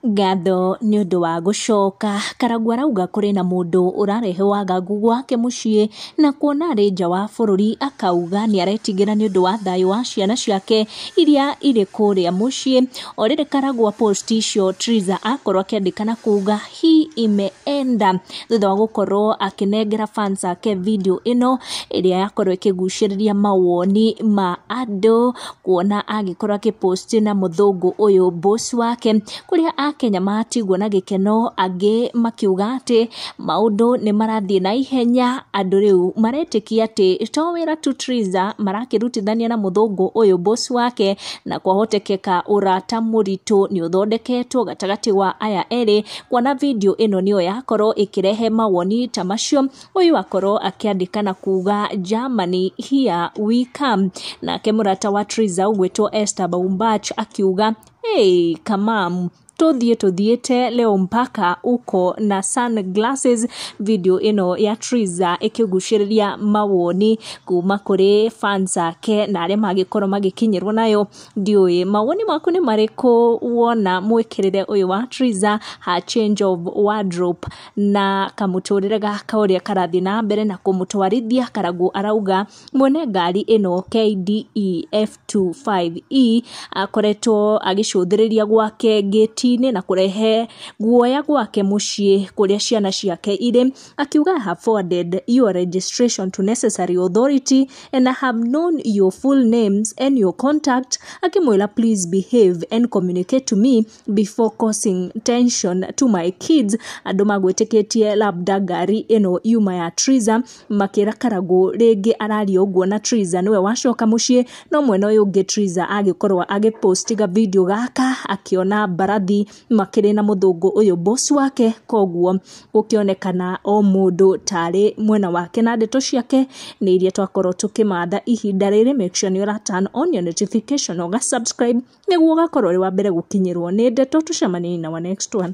Ngatho nĩ ũndũ wa gũcoka. Karangũ arauga kũrĩ na mũndũ ũrarehe wagagu gwake mũciĩ na kuona arĩ nja wa bũrũri, akauga nĩ aretigĩra nĩ ũndũ wa thayũ wa ciana ciake iria irĩ kũrĩa mũciĩ. O rĩrĩ Karangũ post icio, Triza akorwo akĩandĩka na kuga hii imeenda, thutha wa gũkorwo akĩnengera fans ake video ĩno ĩrĩa yakorwo ĩkĩgucĩrĩria mawoni ma andũ, kuona agĩkorwo akĩpost na mũthũngũ ũyũ boss wake, kũrĩa Akenya matigwo na gĩkeno, angĩ makiuga atĩ maũndũ nĩ marathiĩ na ihenya. Andũ rĩu maretĩkia atĩ to wĩra tu Triza marakĩrutithania na mũthũngũ ũyũ boss wake, na kwahotekeka ũrata mũritũ nĩ ũthondeketwo gatagatĩ wa aya erĩ, kuona video ĩno nĩyo yakorwo ĩkĩrehe mawoni ta macio. Ũyũ akorwo akĩandĩka na kuga Germany here we come, nake mũrata wa Triza ũgwĩtwo Esther Baumbach akiuga hey kamam, tuthiĩte leo mpaka uko na sunglasses. Video ĩno ya Triza ĩkĩgucĩrĩria mawoni kuma kũrĩ fans ake na arĩa magĩkorwo magĩkinyĩrwo nayo. Ndiũĩ mawoni maku nĩ marĩkũ wona mwĩkĩrĩre ũyũ wa Triza, her change of wardrobe na kamũtũrĩre gaka ũrĩa karathiĩ na mbere na kũmũtwarithia. Karangũ arauga mwene ngari ĩno KDE F25E akoretwo agĩcũthĩrĩria gwake gate na kurehe guoya gwake muciĩ kũrĩa ciana ciake irĩ, akiuga I have forwarded your registration to necessary authority and I have known your full names and your contact. Akimwĩra please behave and communicate to me before causing tension to my kids. Andũ magwĩtĩkĩtie labda ngari ĩno yuma ya Triza, makĩra Karangũ rĩngĩ araria ũguo na Triza nĩwe wacoka muciĩ, no mwena ũyũ ũngĩ Triza agĩkorwo agĩpostiga video gaka akiona mbarathi makĩrĩ na mũthũngũ ũyũ boss wake, koguo gũkĩonekana o mũndũ tarĩ mwena wake, na ndeto ciake nĩ iria twakorwo tũkĩmatha ihinda rĩrĩ. Make sure nĩ turn on your notification, ũga subscribe nĩguo ũgakorwo ũrĩ wa mbere gũkinyĩrwo nĩ ndeto. Tucemanie na our next one.